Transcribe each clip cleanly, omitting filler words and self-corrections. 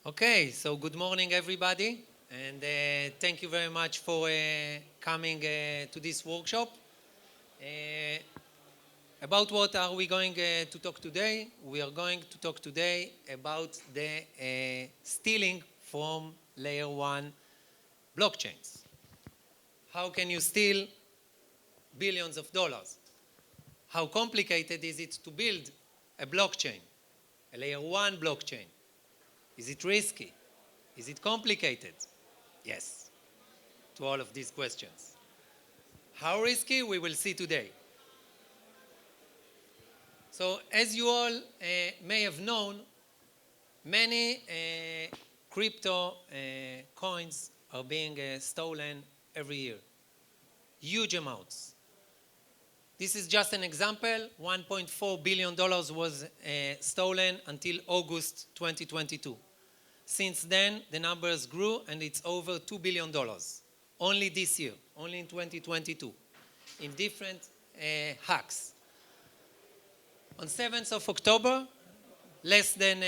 Okay, so good morning, everybody, and thank you very much for coming to this workshop. About what are we going to talk today? We are going to talk today about the stealing from layer 1 blockchains. How can you steal billions of dollars? How complicated is it to build a blockchain, a layer 1 blockchain? Is it risky? Is it complicated? Yes, to all of these questions. How risky? We will see today. So as you all may have known, many crypto coins are being stolen every year. Huge amounts. This is just an example. $1.4 billion was stolen until August 2022. Since then, the numbers grew, and it's over $2 billion. Only this year, only in 2022, in different hacks. On 7th of October, less than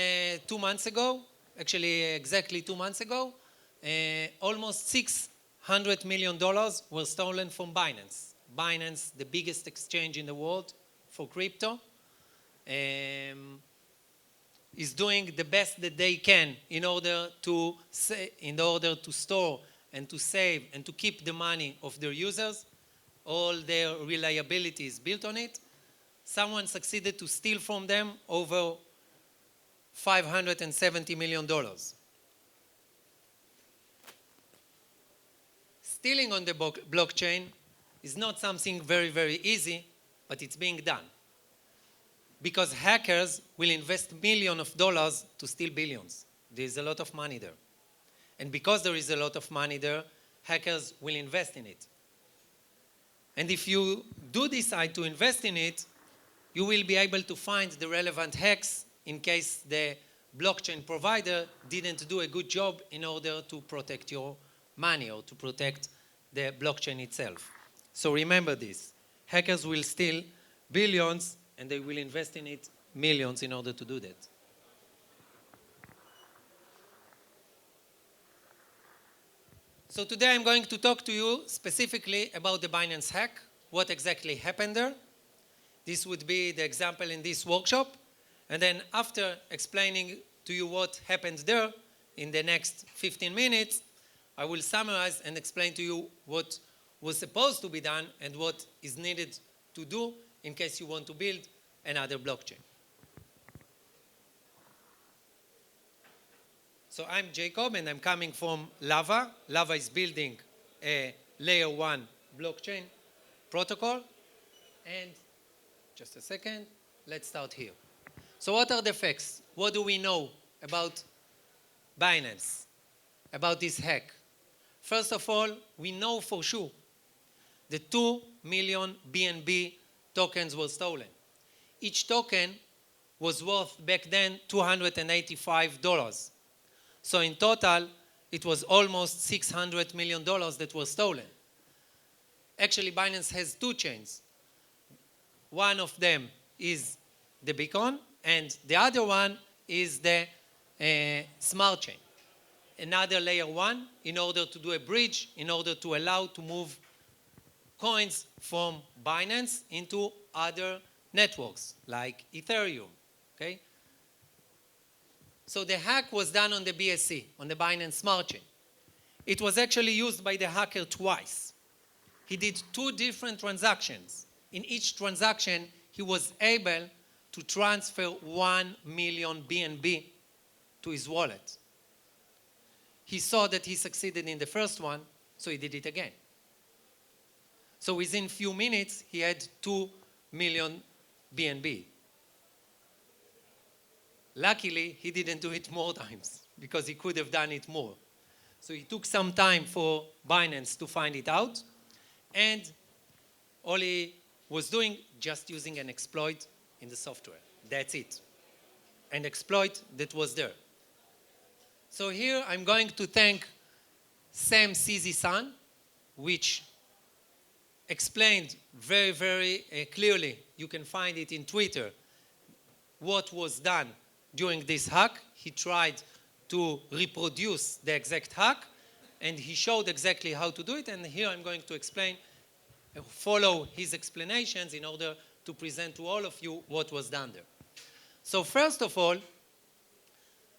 2 months ago, actually exactly 2 months ago, almost $600 million were stolen from Binance. Binance, the biggest exchange in the world for crypto, is doing the best that they can in order to store and to save and to keep the money of their users. All their reliability is built on it. Someone succeeded to steal from them over $570 million. Stealing on the blockchain is not something very, very easy, but it's being done. Because hackers will invest millions of dollars to steal billions. There is a lot of money there. And because there is a lot of money there, hackers will invest in it. And if you do decide to invest in it, you will be able to find the relevant hacks in case the blockchain provider didn't do a good job in order to protect your money or to protect the blockchain itself. So remember this. Hackers will steal billions and they will invest in it millions in order to do that. So today I'm going to talk to you specifically about the Binance Hack, what exactly happened there. This would be the example in this workshop. And then after explaining to you what happened there, in the next 15 minutes, I will summarize and explain to you what was supposed to be done and what is needed to do in case you want to build another blockchain. So I'm Jacob, and I'm coming from Lava. Lava is building a layer 1 blockchain protocol. And just a second, let's start here. So what are the facts? What do we know about Binance, about this hack? First of all, we know for sure the 2 million BNB tokens were stolen. Each token was worth back then $285. So in total, it was almost $600 million that were stolen. Actually, Binance has 2 chains. One of them is the Beacon, and the other one is the Smart Chain. Another layer 1 in order to do a bridge, in order to allow to move coins from Binance into other networks like Ethereum. Okay? So the hack was done on the BSC, on the Binance Smart Chain. It was actually used by the hacker twice. He did 2 different transactions. In each transaction, he was able to transfer 1 million BNB to his wallet. He saw that he succeeded in the first one, so he did it again. So within a few minutes, he had 2 million BNB. Luckily, he didn't do it more times because he could have done it more. So it took some time for Binance to find it out, and all he was doing, just using an exploit in the software. That's it. An exploit that was there. So here I'm going to thank Sam CZ-san, which explained very, very clearly, you can find it in Twitter, what was done during this hack. He tried to reproduce the exact hack, and he showed exactly how to do it, and here I'm going to explain, follow his explanations in order to present to all of you what was done there. So first of all,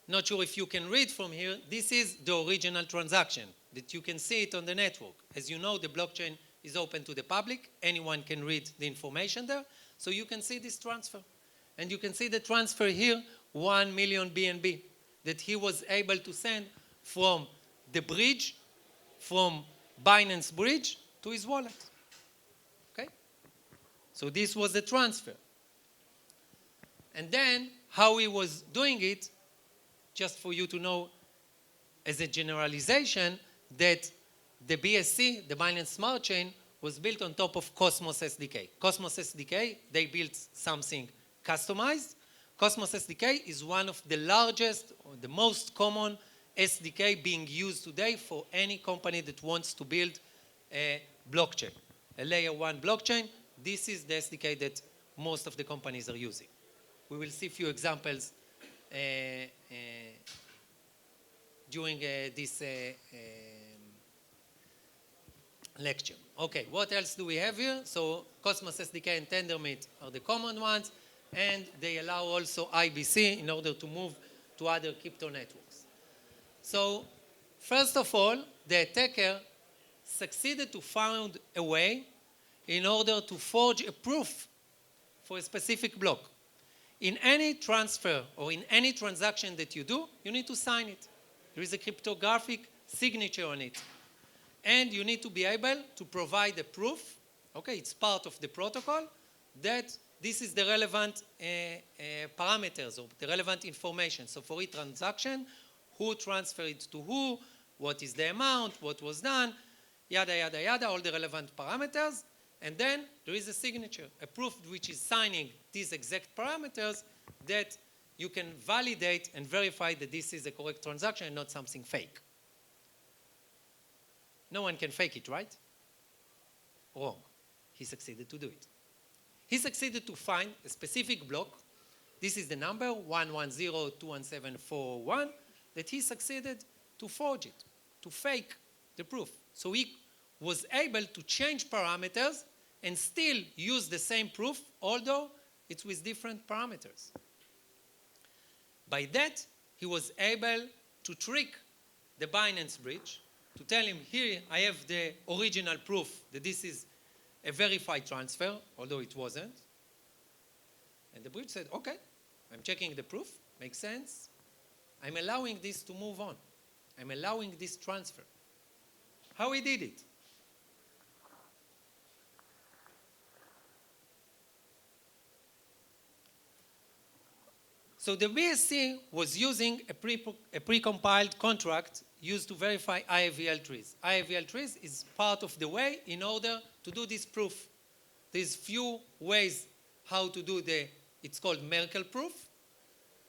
not sure if you can read from here, this is the original transaction that you can see it on the network. As you know, the blockchain is open to the public. Anyone can read the information there. So you can see this transfer. And you can see the transfer here, 1 million BNB, that he was able to send from the bridge, from Binance Bridge to his wallet. Okay? So this was the transfer. And then how he was doing it, just for you to know as a generalization, that the BSC, the Binance Smart Chain, was built on top of Cosmos SDK. Cosmos SDK, they built something customized. Cosmos SDK is one of the largest, or the most common SDK being used today for any company that wants to build a blockchain, a layer 1 blockchain. This is the SDK that most of the companies are using. We will see a few examples during this lecture. Okay, what else do we have here? So Cosmos SDK and Tendermint are the common ones, and they allow also IBC in order to move to other crypto networks. So first of all, the attacker succeeded to find a way in order to forge a proof for a specific block. In any transfer or in any transaction that you do, you need to sign it. There is a cryptographic signature on it. And you need to be able to provide a proof, okay, it's part of the protocol, that this is the relevant parameters or the relevant information. So for each transaction, who transferred it to who, what is the amount, what was done, yada, yada, yada, all the relevant parameters. And then there is a signature, a proof which is signing these exact parameters that you can validate and verify that this is a correct transaction and not something fake. No one can fake it, right? Wrong. He succeeded to do it. He succeeded to find a specific block. This is the number 110217441 that he succeeded to forge it, to fake the proof. So he was able to change parameters and still use the same proof, although it's with different parameters. By that, he was able to trick the Binance Bridge, to tell him, here I have the original proof that this is a verified transfer, although it wasn't. And the bridge said, okay, I'm checking the proof, makes sense. I'm allowing this to move on. I'm allowing this transfer. How he did it? So the BSC was using a pre-compiled contract used to verify IAVL trees. IAVL trees is part of the way in order to do this proof. There's few ways how to do it's called Merkle proof.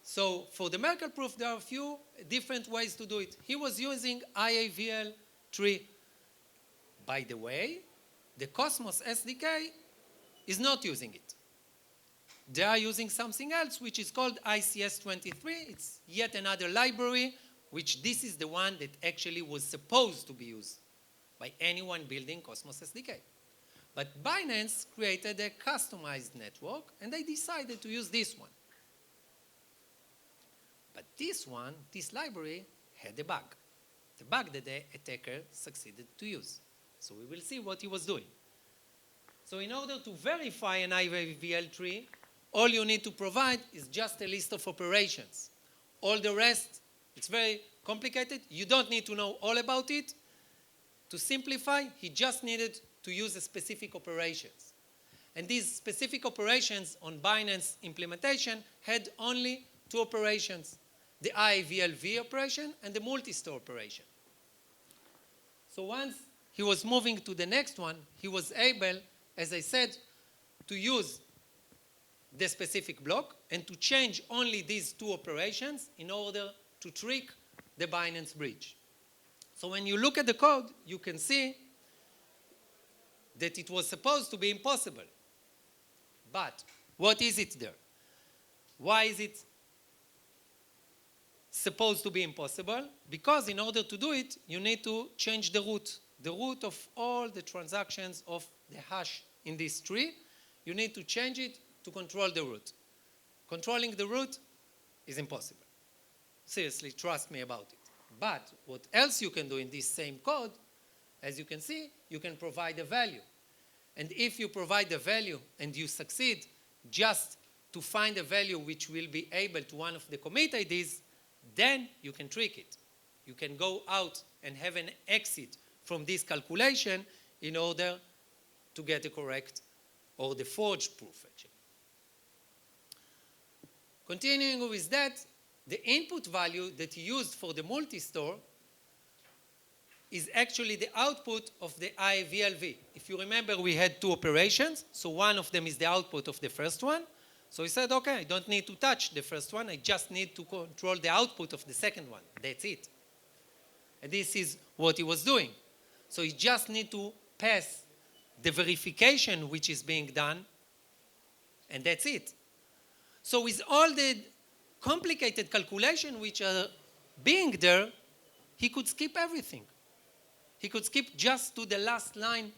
So for the Merkle proof, there are a few different ways to do it. He was using IAVL tree. By the way, the Cosmos SDK is not using it. They are using something else, which is called ICS23. It's yet another library, which this is the one that actually was supposed to be used by anyone building Cosmos SDK. But Binance created a customized network, and they decided to use this one. But this one, this library, had a bug. The bug that the attacker succeeded to use. So we will see what he was doing. So in order to verify an IAVL tree, all you need to provide is just a list of operations. All the rest, it's very complicated. You don't need to know all about it. To simplify, he just needed to use a specific operations. And these specific operations on Binance implementation had only two operations, the IAVLV operation and the Multistore operation. So once he was moving to the next one, he was able, as I said, to use the specific block and to change only these two operations in order to trick the Binance Bridge. So when you look at the code, you can see that it was supposed to be impossible. But what is it there? Why is it supposed to be impossible because in order to do it, you need to change the root of all the transactions of the hash in this tree. You need to change it to control the root. Controlling the root is impossible. Seriously, trust me about it. But what else you can do in this same code, as you can see, you can provide a value. And if you provide a value and you succeed just to find a value which will be able to one of the commit IDs, then you can trick it. You can go out and have an exit from this calculation in order to get a correct or the forged proof, actually. Continuing with that, the input value that you used for the multistore is actually the output of the IVLV. If you remember, we had two operations. So one of them is the output of the first one. So he said, okay, I don't need to touch the first one. I just need to control the output of the second one. That's it. And this is what he was doing. So he just need to pass the verification which is being done, and that's it. So with all the complicated calculation which are being there, he could skip everything. He could skip just to the last line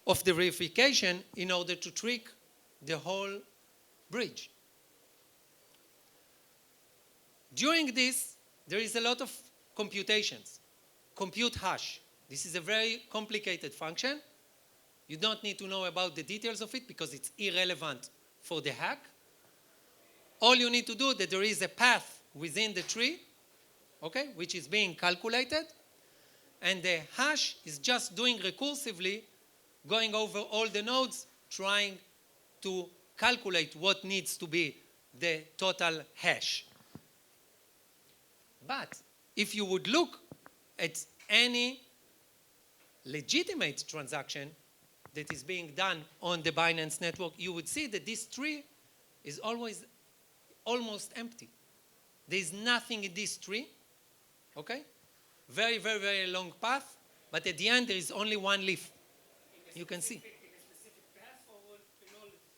of the verification in order to trick the whole bridge. During this, there is a lot of computations. Compute hash. This is a very complicated function. You don't need to know about the details of it because it's irrelevant for the hack. All you need to do is that there is a path within the tree, okay, which is being calculated, and the hash is just doing recursively, going over all the nodes, trying to calculate what needs to be the total hash. But if you would look at any legitimate transaction that is being done on the Binance network, you would see that this tree is always almost empty. There is nothing in this tree, okay? Very, very, very long path, but at the end there is only one leaf. You can see.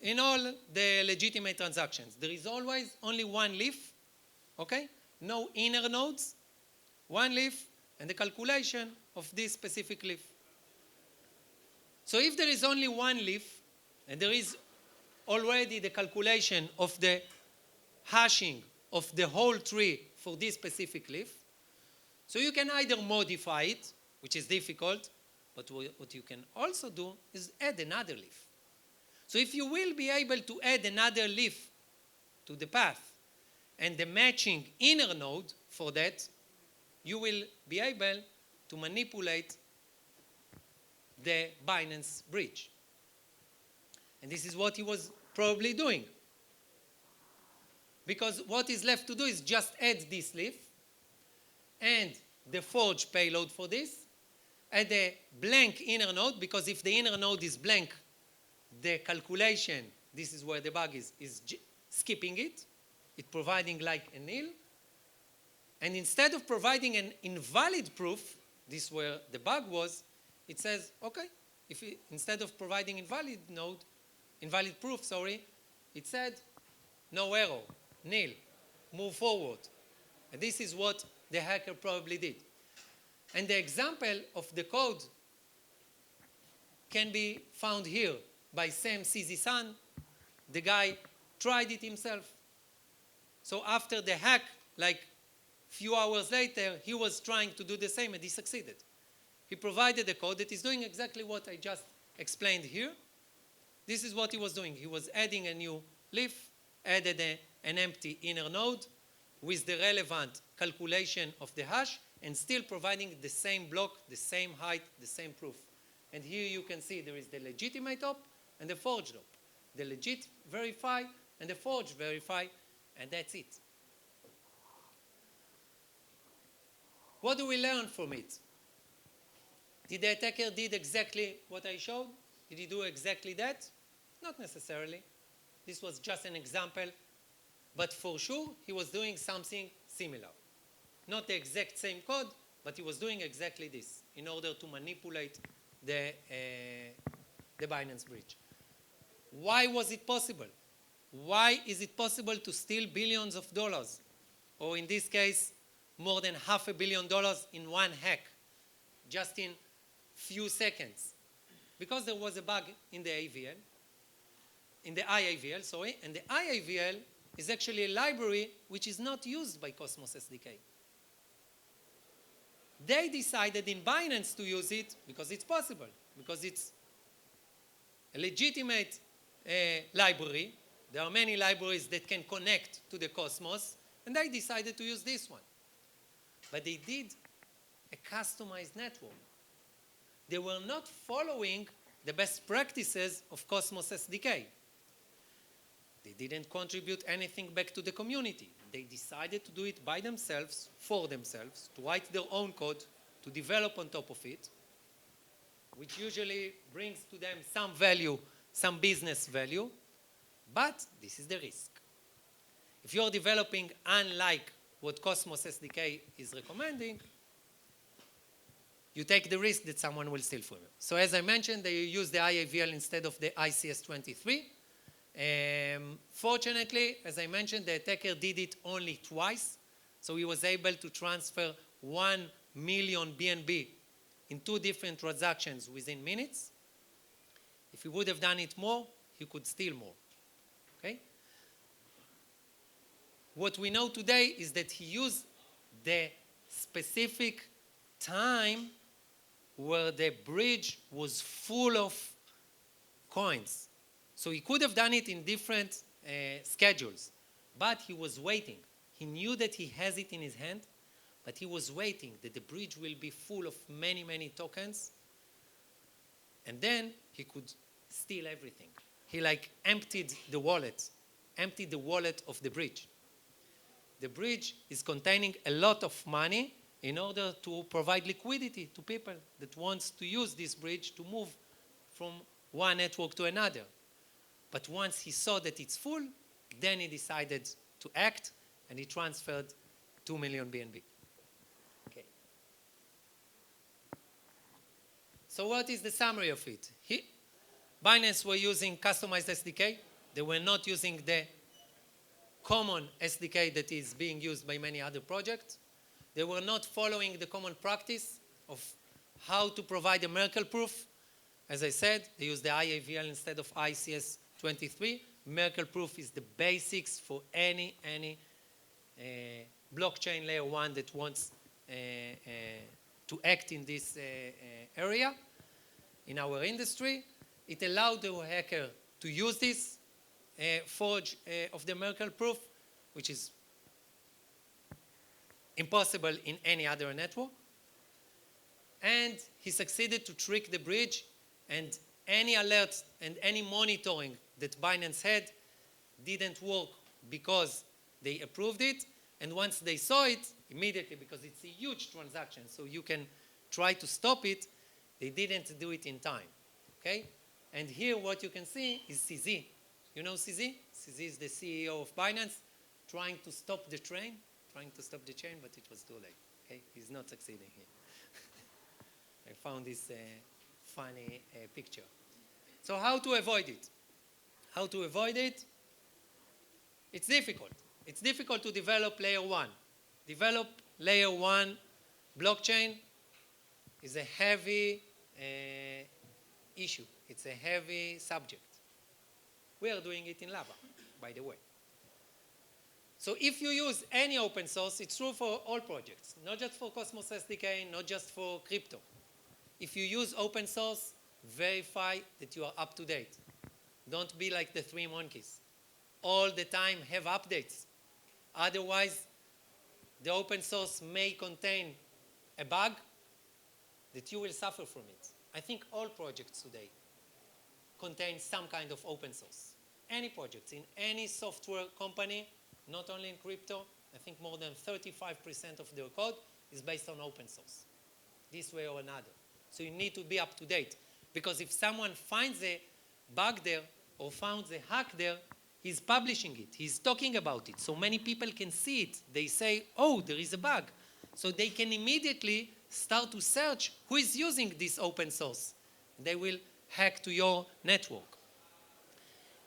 In all the legitimate transactions, there is always only one leaf, okay? No inner nodes, one leaf, and the calculation of this specific leaf. So if there is only one leaf, and there is already the calculation of the hashing of the whole tree for this specific leaf, so you can either modify it, which is difficult, but what you can also do is add another leaf. So if you will be able to add another leaf to the path and the matching inner node for that, you will be able to manipulate the Binance Bridge. And this is what he was probably doing. Because what is left to do is just add this leaf and the forge payload for this, add a blank inner node, because if the inner node is blank, the calculation, this is where the bug is skipping it. It's providing like a nil. And instead of providing an invalid proof, this is where the bug was, it says, okay, instead of providing invalid proof, it said, no error, nil, move forward. And this is what the hacker probably did. And the example of the code can be found here by Sam Cizisan. The guy tried it himself. So after the hack, like few hours later, he was trying to do the same and he succeeded. He provided a code that is doing exactly what I just explained here. This is what he was doing. He was adding a new leaf, added an empty inner node with the relevant calculation of the hash, and still providing the same block, the same height, the same proof. And here you can see there is the legitimate op and the forged op. The legit verify and the forged verify, and that's it. What do we learn from it? Did the attacker did exactly what I showed? Did he do exactly that? Not necessarily. This was just an example, but for sure he was doing something similar. Not the exact same code, but he was doing exactly this in order to manipulate the Binance Bridge. Why was it possible? Why is it possible to steal billions of dollars or in this case, more than $500 million in one hack, just in few seconds. Because there was a bug in the AVL, in the IAVL, sorry, and the IAVL is actually a library which is not used by Cosmos SDK. They decided in Binance to use it because it's possible, because it's a legitimate library. There are many libraries that can connect to the Cosmos, and they decided to use this one. But they did a customized network. They were not following the best practices of Cosmos SDK. They didn't contribute anything back to the community. They decided to do it by themselves, for themselves, to write their own code, to develop on top of it, which usually brings to them some value, some business value, but this is the risk. If you're developing unlike what Cosmos SDK is recommending, you take the risk that someone will steal from you. So as I mentioned, they use the IAVL instead of the ICS-23. Fortunately, as I mentioned, the attacker did it only twice, so he was able to transfer 1 million BNB in 2 different transactions within minutes. If he would have done it more, he could steal more. Okay? What we know today is that he used the specific time where the bridge was full of coins. So he could have done it in different schedules, but he was waiting. He knew that he has it in his hand, but he was waiting that the bridge will be full of many, many tokens, and then he could steal everything. He like emptied the wallet of the bridge. The bridge is containing a lot of money in order to provide liquidity to people that wants to use this bridge to move from one network to another. But once he saw that it's full, then he decided to act, and he transferred 2 million BNB. Okay. So what is the summary of it? Binance were using customized SDK. They were not using the common SDK that is being used by many other projects. They were not following the common practice of how to provide a Merkle proof. As I said, they use the IAVL instead of ICS-23. Merkle proof is the basics for any blockchain layer 1 that wants to act in this area in our industry. It allowed the hacker to use this forge of the Merkle proof, which is impossible in any other network. And he succeeded to trick the bridge, and any alerts and any monitoring that Binance had didn't work because they approved it. And once they saw it, immediately, because it's a huge transaction, so you can try to stop it, they didn't do it in time. Okay? And here what you can see is CZ. You know CZ? CZ is the CEO of Binance, trying to stop the train, but it was too late. Okay? He's not succeeding here. I found this funny picture. So how to avoid it? How to avoid it? It's difficult. It's difficult to develop layer 1. Develop layer 1 blockchain is a heavy issue. It's a heavy subject. We are doing it in Lava, by the way. So if you use any open source, it's true for all projects, not just for Cosmos SDK, not just for crypto. If you use open source, verify that you are up to date. Don't be like the 3 monkeys. All the time have updates. Otherwise, the open source may contain a bug that you will suffer from it. I think all projects today contain some kind of open source. Any projects in any software company, not only in crypto, I think more than 35% of their code is based on open source, this way or another. So you need to be up to date, because if someone finds a bug there or finds a hack there, he's publishing it, he's talking about it, so many people can see it. They say, oh, there is a bug. So they can immediately start to search who is using this open source. They will hack to your network.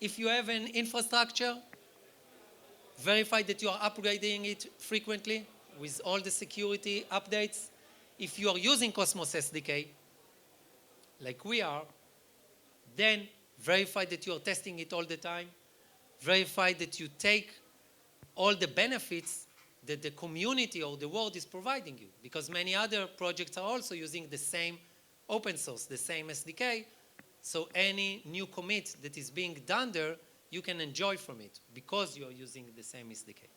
If you have an infrastructure, Verify that you are upgrading it frequently with all the security updates. If you are using Cosmos SDK, like we are, then verify that you are testing it all the time. Verify that you take all the benefits that the community or the world is providing you, because many other projects are also using the same open source, the same SDK, so any new commit that is being done there, you can enjoy from it because you are using the same SDK.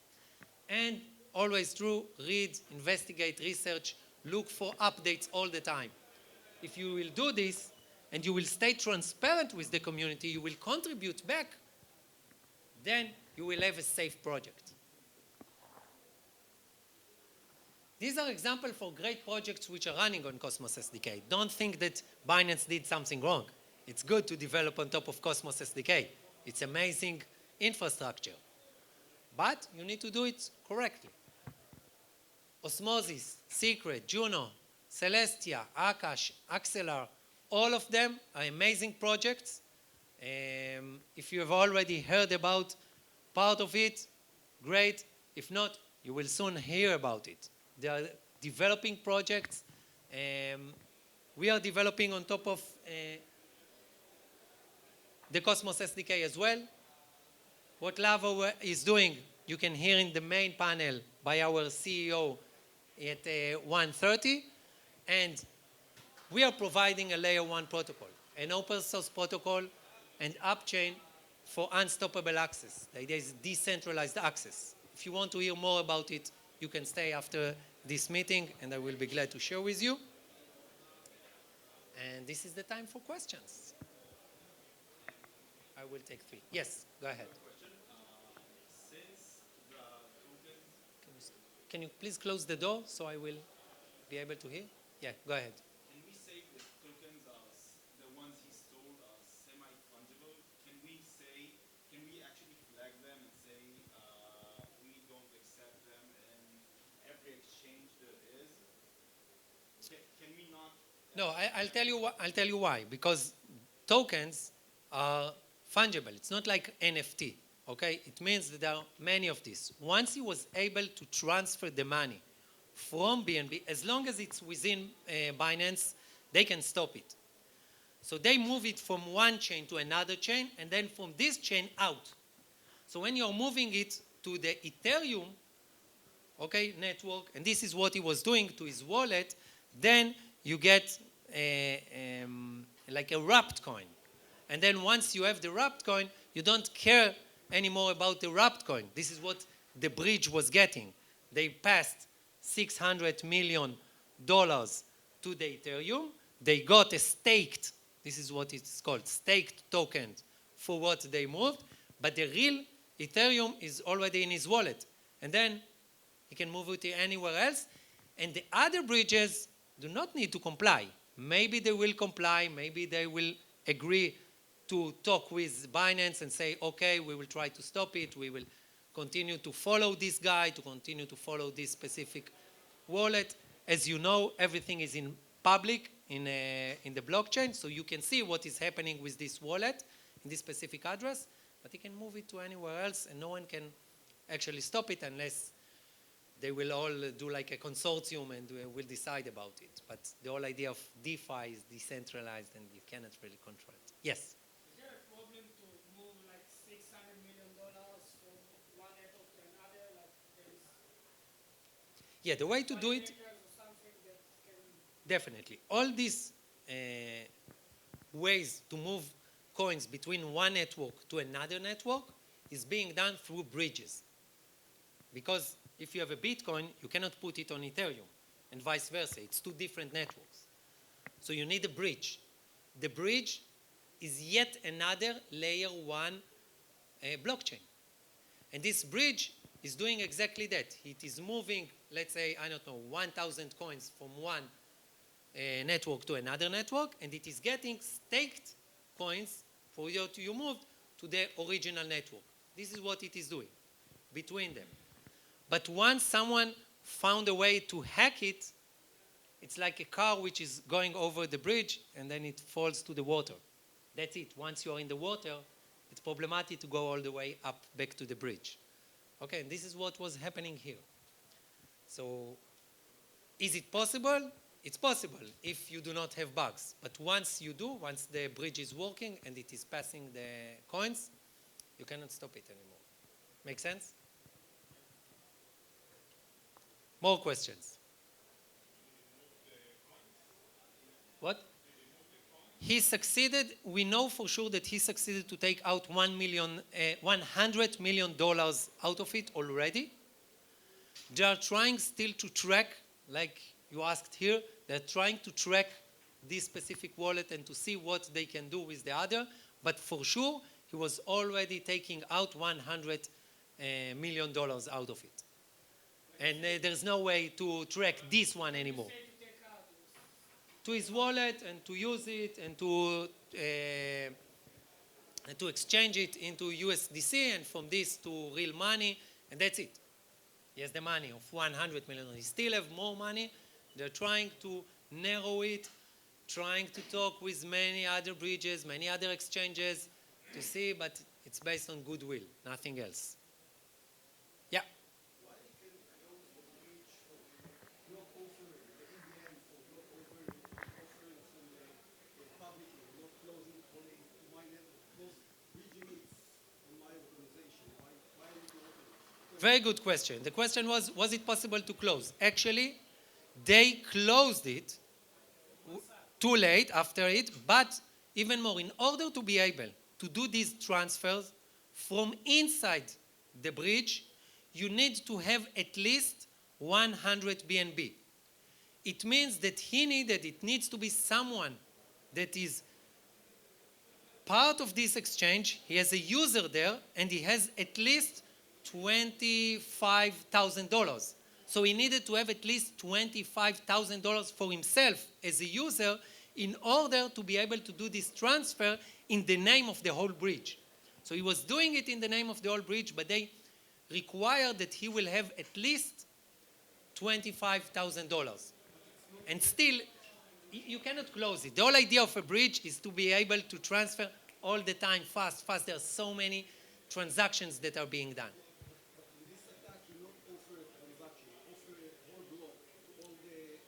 And always true, read, investigate, research, look for updates all the time. If you will do this and you will stay transparent with the community, you will contribute back, then you will have a safe project. These are examples for great projects which are running on Cosmos SDK. Don't think that Binance did something wrong. It's good to develop on top of Cosmos SDK. It's amazing infrastructure. But you need to do it correctly. Osmosis, Secret, Juno, Celestia, Akash, Axelar, all of them are amazing projects. If you have already heard about part of it, great. If not, you will soon hear about it. They are developing projects. We are developing on top of the Cosmos SDK as well. What Lava is doing, you can hear in the main panel by our CEO at 1:30. And we are providing a layer 1 protocol, an open source protocol and upchain for unstoppable access. The idea is decentralized access. If you want to hear more about it, you can stay after this meeting, and I will be glad to share with you. And this is the time for questions. I will take 3. Yes, go ahead. Since the tokens, Can you please close the door so I will be able to hear? Yeah, go ahead. can we say that tokens are the ones he stole are semi-fungible? Can we actually flag them and say we don't accept them in every exchange there is? Can we not? No, I'll tell you why. Because tokens are fungible. It's not like NFT. Okay, it means that there are many of these. Once he was able to transfer the money from BNB, as long as it's within Binance, they can stop it. So they move it from one chain to another chain, and then from this chain out. So when you're moving it to the Ethereum, okay, network, and this is what he was doing to his wallet, then you get like a wrapped coin. And then once you have the wrapped coin, you don't care anymore about the wrapped coin. This is what the bridge was getting. They passed $600 million to the Ethereum. They got a staked, this is what it's called, staked token for what they moved, but the real Ethereum is already in his wallet. And then he can move it anywhere else. And the other bridges do not need to comply. Maybe they will comply, maybe they will agree to talk with Binance and say, okay, we will try to stop it, we will continue to follow this guy, to continue to follow this specific wallet. As you know, everything is in public in the blockchain, so you can see what is happening with this wallet in this specific address, but you can move it to anywhere else, and no one can actually stop it unless they will all do like a consortium and will decide about it. But the whole idea of DeFi is decentralized and you cannot really control it. Yes? Is there a problem to move like $600 million from one network to another? Like there is Yeah, the way to do it, or something that can... definitely. All these ways to move coins between one network to another network is being done through bridges. Because if you have a Bitcoin, you cannot put it on Ethereum, and vice versa. It's two different networks. So you need a bridge. The bridge is yet another layer 1 blockchain. And this bridge is doing exactly that. It is moving, let's say, 1,000 coins from one network to another network, and it is getting staked coins for you to move to the original network. This is what it is doing between them. But once someone found a way to hack it, it's like a car which is going over the bridge and then it falls to the water. That's it. Once you are in the water, it's problematic to go all the way up back to the bridge. Okay, and this is what was happening here. So is it possible? It's possible if you do not have bugs. But once you do, once the bridge is working and it is passing the coins, you cannot stop it anymore. Make sense? More questions? What? He succeeded, we know for sure that he succeeded to take out $100 million out of it already. They are trying still to track, like you asked here, they're trying to track this specific wallet and to see what they can do with the other, but for sure, he was already taking out $100 million out of it. And there's no way to track this one anymore. To his wallet and to use it and to exchange it into USDC and from this to real money, and that's it. He has the money of 100 million. He still have more money. They're trying to narrow it, trying to talk with many other bridges, many other exchanges to see, but it's based on goodwill, nothing else. Yeah. Why can close the bridge for block offer, the EVM for block offering from the publicly, not closing only to my network? Because bridge needs on my organization. Why are you open? Very good question. The question was it possible to close? Actually, they closed it too late after it, but even more, in order to be able to do these transfers from inside the bridge, you need to have at least 100 BNB. It means that it needs to be someone that is part of this exchange, he has a user there, and he has at least $25,000. So he needed to have at least $25,000 for himself as a user in order to be able to do this transfer in the name of the whole bridge. So he was doing it in the name of the whole bridge, but they required that he will have at least $25,000. And still, you cannot close it. The whole idea of a bridge is to be able to transfer all the time fast. There are so many transactions that are being done. In this attack, you not offer a transaction, you offer a whole block to all the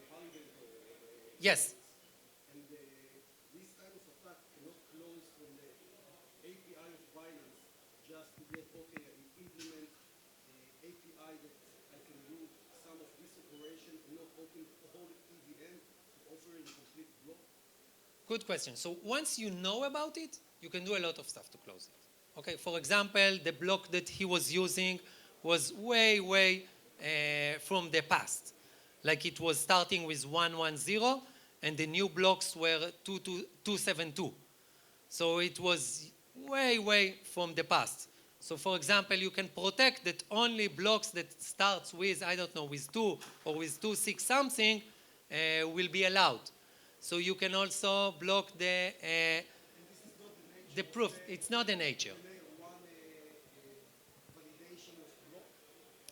validator. Yes. And this kind of attack cannot close from the API of Binance just to get, okay, I implement the API that I can do some of this operation and not open the whole EVM to offer a complete block. Good question. So once you know about it, you can do a lot of stuff to close it. Okay, for example, the block that he was using was way from the past. Like it was starting with 110, and the new blocks were 272. So it was way from the past. So for example, you can protect that only blocks that starts with, I don't know, with 2 or with 26 something will be allowed. So you can also block the proof. It's not the nature.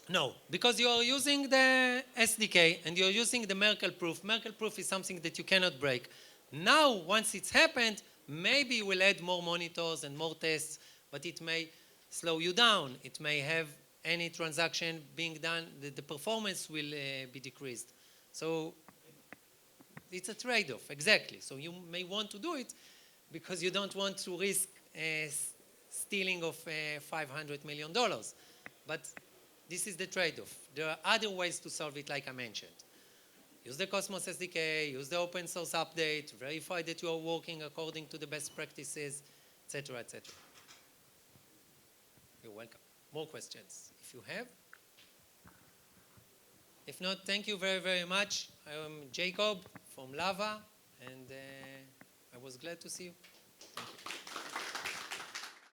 No, because you are using the SDK and you're using the Merkle proof. Merkle proof is something that you cannot break. Now, once it's happened, maybe we'll add more monitors and more tests, but it may slow you down. It may have any transaction being done, the performance will be decreased. So it's a trade-off, exactly. So you may want to do it because you don't want to risk stealing of $500 million. But this is the trade-off. There are other ways to solve it, like I mentioned. Use the Cosmos SDK, use the open source update, verify that you are working according to the best practices, etc., etc. You're welcome. More questions, if you have. If not, thank you very much. I am Jacob from Lava, and I was glad to see you. Thank you.